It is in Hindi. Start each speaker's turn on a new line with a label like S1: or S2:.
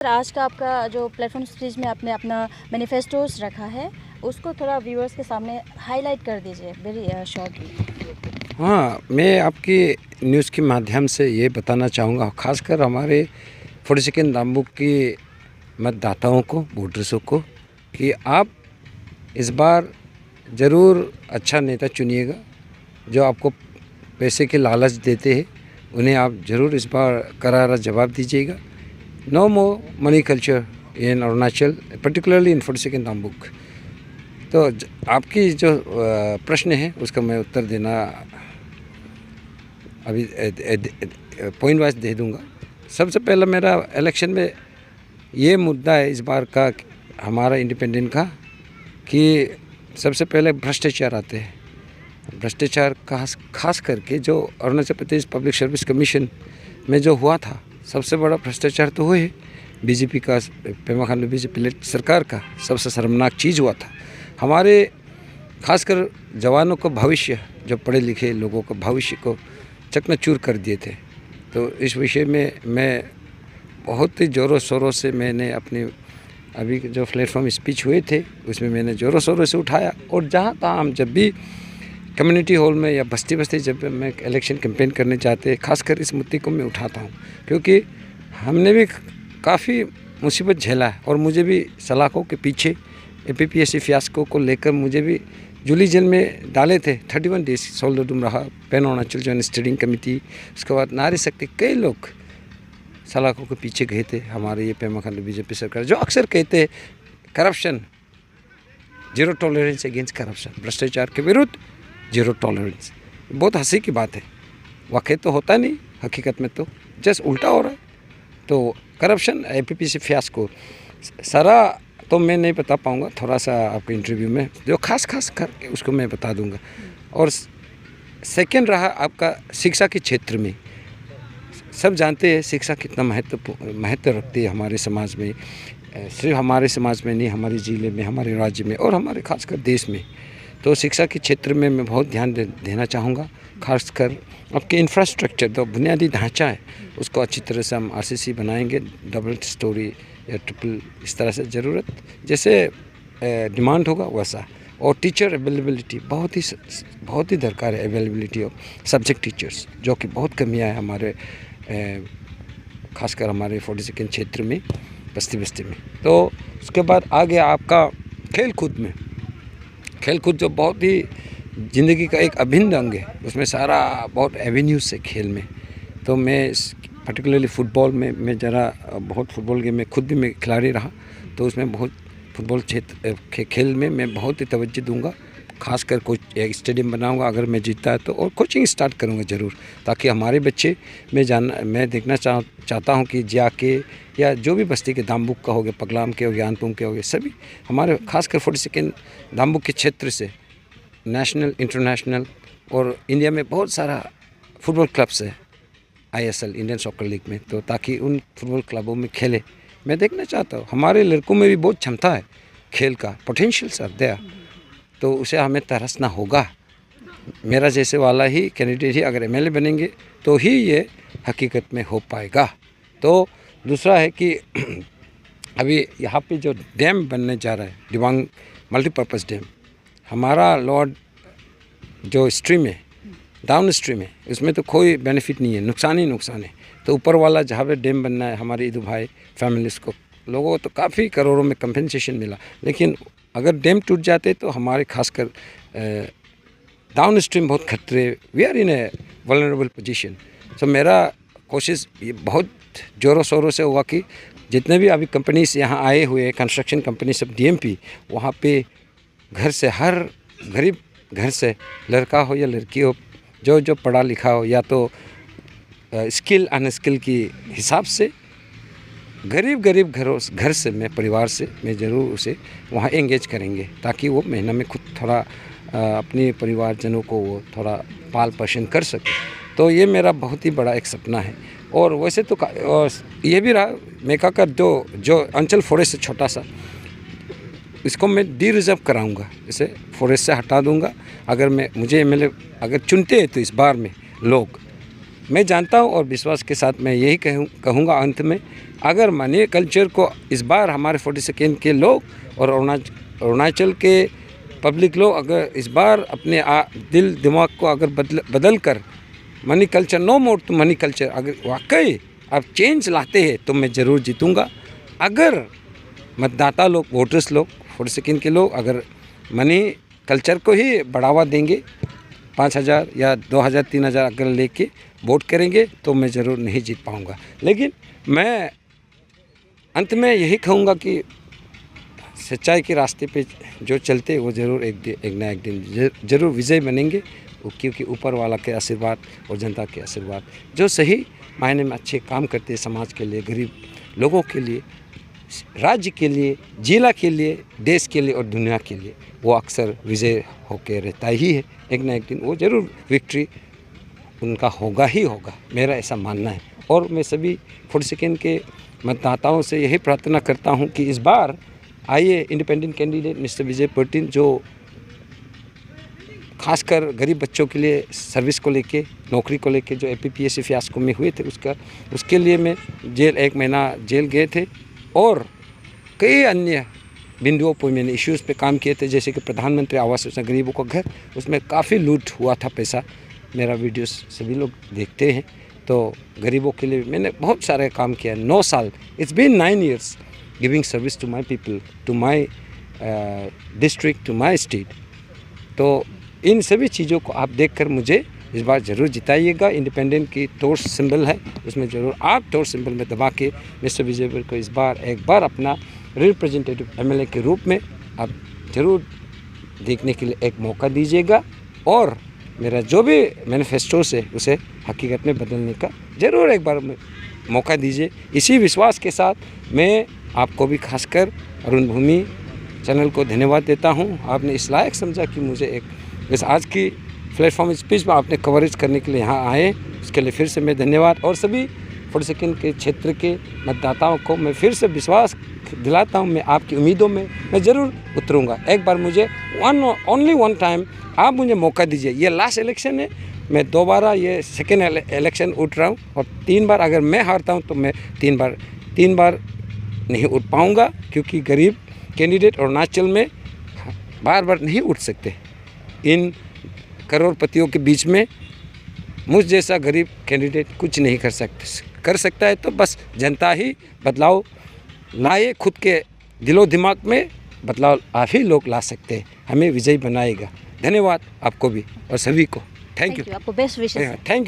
S1: आज का आपका जो प्लेटफॉर्म स्पीच में आपने अपना मैनिफेस्टोस रखा है, उसको थोड़ा व्यूअर्स के सामने हाईलाइट कर दीजिए वेरी शॉर्टली।
S2: हाँ, मैं आपकी न्यूज़ के माध्यम से ये बताना चाहूँगा, ख़ासकर हमारे 42nd दाम्बुक की मतदाताओं को, वोटर्सों को, कि आप इस बार ज़रूर अच्छा नेता चुनिएगा। जो आपको पैसे के लालच देते हैं उन्हें आप ज़रूर इस बार करारा जवाब दीजिएगा। No more money culture in Arunachal, particularly in 42nd Dambuk. तो आपकी जो प्रश्न है उसका मैं उत्तर देना अभी पॉइंट वाइज दे दूंगा। सबसे पहला मेरा इलेक्शन में ये मुद्दा है इस बार का, हमारा इंडिपेंडेंट का, कि सबसे पहले भ्रष्टाचार आते हैं। भ्रष्टाचार खास करके जो Arunachal Pradesh public service commission में जो हुआ था, सबसे बड़ा भ्रष्टाचार तो हुए बीजेपी का, पेमा खांडू बीजेपी सरकार का सबसे शर्मनाक चीज़ हुआ था। हमारे खासकर जवानों का भविष्य, जो पढ़े लिखे लोगों का भविष्य को चकनाचूर कर दिए थे। तो इस विषय में मैं बहुत ही ज़ोरों शोरों से मैंने अपने अभी जो प्लेटफॉर्म स्पीच हुए थे उसमें मैंने ज़ोरों शोरों से उठाया। और जहाँ तहाँ हम जब भी कम्युनिटी हॉल में या बस्ती बस्ती जब मैं इलेक्शन कैंपेन करने जाते हैं, खासकर इस मुद्दे को मैं उठाता हूँ, क्योंकि हमने भी काफ़ी मुसीबत झेला है और मुझे भी सलाखों के पीछे APPSC फियास्को को लेकर मुझे भी जूली जेल में डाले थे। 31 डेज सोल्डोडुम रहा, pan Arunachal joint steering committee, उसके बाद नारी शक्ति, कई लोग सलाखों के पीछे गए थे। हमारे ये पेमा खांडू बीजेपी सरकार जो अक्सर कहते हैं corruption, zero tolerance against corruption, भ्रष्टाचार के विरुद्ध जीरो टॉलरेंस, बहुत हंसी की बात है। वाकई तो होता नहीं, हकीकत में तो जस्ट उल्टा हो रहा है। तो करप्शन, APPSC फियास्को सारा तो मैं नहीं बता पाऊँगा, थोड़ा सा आपके इंटरव्यू में जो खास करके उसको मैं बता दूँगा। और सेकंड रहा आपका शिक्षा के क्षेत्र में। सब जानते हैं शिक्षा कितना महत्व रखती है हमारे समाज में, सिर्फ हमारे समाज में नहीं, हमारे ज़िले में, हमारे राज्य में और हमारे खासकर देश में। तो शिक्षा के क्षेत्र में मैं बहुत ध्यान देना चाहूँगा। खासकर आपके इंफ्रास्ट्रक्चर, जो बुनियादी ढांचा है, उसको अच्छी तरह से हम RCC बनाएंगे, डबल स्टोरी या ट्रिपल, इस तरह से ज़रूरत जैसे डिमांड होगा वैसा। और टीचर अवेलेबिलिटी बहुत ही दरकार है, अवेलेबिलिटी ऑफ सब्जेक्ट टीचर्स, जो कि बहुत कमियाँ है हमारे खासकर हमारे 42nd क्षेत्र में, बस्ती में। तो उसके बाद आ गया आपका खेल कूद जो बहुत ही ज़िंदगी का एक अभिन्न अंग है। उसमें सारा बहुत एवेन्यूज़ है खेल में। तो मैं पर्टिकुलरली फुटबॉल में मैं बहुत फुटबॉल गेम में खुद भी मैं खिलाड़ी रहा, तो उसमें बहुत फुटबॉल क्षेत्र खेल में मैं बहुत ही तवज्जो दूंगा। खासकर कोच एक स्टेडियम बनाऊंगा अगर मैं जीता है तो, और कोचिंग स्टार्ट करूंगा ज़रूर, ताकि हमारे बच्चे मैं देखना चाहता हूं कि जाके या जो भी बस्ती के दाम्बुक का हो गया, पगलाम के हो गया, अनपुम के हो गया, सभी हमारे खासकर 42nd दाम्बुक के क्षेत्र से नेशनल, इंटरनेशनल और इंडिया में बहुत सारा फुटबॉल क्लब्स है, ISL इंडियन सॉकर लीग में। तो ताकि उन फुटबॉल क्लबों में खेले, मैं देखना चाहता हूँ। हमारे लड़कों में भी बहुत क्षमता है, खेल का पोटेंशियल सर दे, तो उसे हमें तरसना होगा। मेरा जैसे वाला ही कैंडिडेट ही अगर MLA बनेंगे तो ही ये हकीकत में हो पाएगा। तो दूसरा है कि अभी यहाँ पे जो डैम बनने जा रहा है, दिबांग मल्टीपर्पज़ डैम, हमारा लॉर्ड जो स्ट्रीम है, डाउन स्ट्रीम है, उसमें तो कोई बेनिफिट नहीं है, नुकसान ही नुकसान है। तो ऊपर वाला जहाँ पे डैम बनना है, हमारे इधू भाई फैमिलीज को, लोगों को तो काफ़ी करोड़ों में कंपनसेशन मिला, लेकिन अगर डैम टूट जाते तो हमारे खासकर डाउन स्ट्रीम बहुत खतरे, we are in a vulnerable position. तो मेरा कोशिश ये बहुत ज़ोरों शोरों से हुआ कि जितने भी अभी कंपनीज यहाँ आए हुए हैं, कंस्ट्रक्शन कंपनी सब DMP, वहाँ पे घर से, हर गरीब घर से, लड़का हो या लड़की हो, जो पढ़ा लिखा हो, या तो स्किल अनस्किल की हिसाब से गरीब घर से, मैं परिवार से मैं ज़रूर उसे वहाँ एंगेज करेंगे, ताकि वो महीना में खुद थोड़ा अपने परिवारजनों को वो थोड़ा पाल पोषण कर सके। तो ये मेरा बहुत ही बड़ा एक सपना है। और वैसे तो ये भी रहा मेका का जो अंचल फॉरेस्ट है छोटा सा, इसको मैं डी-रिजर्व कराऊंगा, इसे फॉरेस्ट से हटा दूंगा। अगर मुझे MLA अगर चुनते हैं तो इस बार में लोग, मैं जानता हूँ और विश्वास के साथ मैं यही कहूँगा अंत में, अगर मनी कल्चर को इस बार हमारे 42nd के लोग और अरुणाचल के पब्लिक लोग अगर इस बार अपने दिल दिमाग को अगर बदल कर money culture no more to money culture अगर वाकई आप चेंज लाते हैं तो मैं ज़रूर जीतूँगा। अगर मतदाता लोग, वोटर्स लोग, 42nd के लोग अगर मनी कल्चर को ही बढ़ावा देंगे, 5,000 या 2,000 3,000 अगर लेके वोट करेंगे तो मैं ज़रूर नहीं जीत पाऊँगा। लेकिन मैं अंत में यही कहूँगा कि सच्चाई के रास्ते पे जो चलते वो ज़रूर एक ना एक दिन ज़रूर विजय बनेंगे, क्योंकि ऊपर वाला के आशीर्वाद और जनता के आशीर्वाद, जो सही मायने में अच्छे काम करते हैं समाज के लिए, गरीब लोगों के लिए, राज्य के लिए, जिला के लिए, देश के लिए और दुनिया के लिए, वो अक्सर विजय होकर रहता ही है। एक ना एक दिन वो ज़रूर विक्ट्री उनका होगा ही होगा, मेरा ऐसा मानना है। और मैं सभी 42nd के मतदाताओं से यही प्रार्थना करता हूं कि इस बार आइए इंडिपेंडेंट कैंडिडेट मिस्टर विजय पर्टिन, जो खासकर गरीब बच्चों के लिए सर्विस को लेके, नौकरी को लेके जो APPSC फियास्को में हुए थे उसके लिए मैं जेल 1 महीना जेल गए थे और कई अन्य बिंदुओं पर मैंने इश्यूज़ पे काम किए थे, जैसे कि प्रधानमंत्री आवास योजना, गरीबों का घर, उसमें काफ़ी लूट हुआ था पैसा। मेरा वीडियोस सभी लोग देखते हैं, तो गरीबों के लिए मैंने बहुत सारे काम किया। 9 साल, it's been 9 years giving service to my people, to my district, to my state. तो इन सभी चीज़ों को आप देखकर मुझे इस बार ज़रूर जिताइएगा। इंडिपेंडेंट की टॉर्च सिंबल है, उसमें ज़रूर आप टॉर्च सिंबल में दबा के मिस्टर विजय को इस बार एक बार अपना रिप्रेजेंटेटिव MLA के रूप में आप ज़रूर देखने के लिए एक मौका दीजिएगा और मेरा जो भी मैनिफेस्टो है उसे हकीकत में बदलने का ज़रूर एक बार मौका दीजिए। इसी विश्वास के साथ मैं आपको भी खासकर अरुण भूमि चैनल को धन्यवाद देता हूं। आपने इस लायक समझा कि मुझे एक इस आज की प्लेटफॉर्म स्पीच में आपने कवरेज करने के लिए यहाँ आए, उसके लिए फिर से मैं धन्यवाद। और सभी 42nd के क्षेत्र के मतदाताओं को मैं फिर से विश्वास दिलाता हूँ, मैं आपकी उम्मीदों में मैं ज़रूर उतरूँगा। एक बार मुझे ओनली वन टाइम आप मुझे मौका दीजिए। ये लास्ट इलेक्शन है, मैं दोबारा ये सेकेंड इलेक्शन उठ रहा हूँ और 3 बार अगर मैं हारता हूँ तो मैं 3 बार नहीं उठ पाऊँगा, क्योंकि गरीब कैंडिडेट अरुणाचल में बार नहीं उठ सकते। इन करोड़पतियों के बीच में मुझ जैसा गरीब कैंडिडेट कुछ नहीं कर सकता है। तो बस जनता ही बदलाव लाए, खुद के दिलो दिमाग में बदलाव आप ही लोग ला सकते हैं, हमें विजयी बनाएगा। धन्यवाद आपको भी और सभी को। Thank you.
S1: आपको बेस्ट विशेस।
S2: Thank you.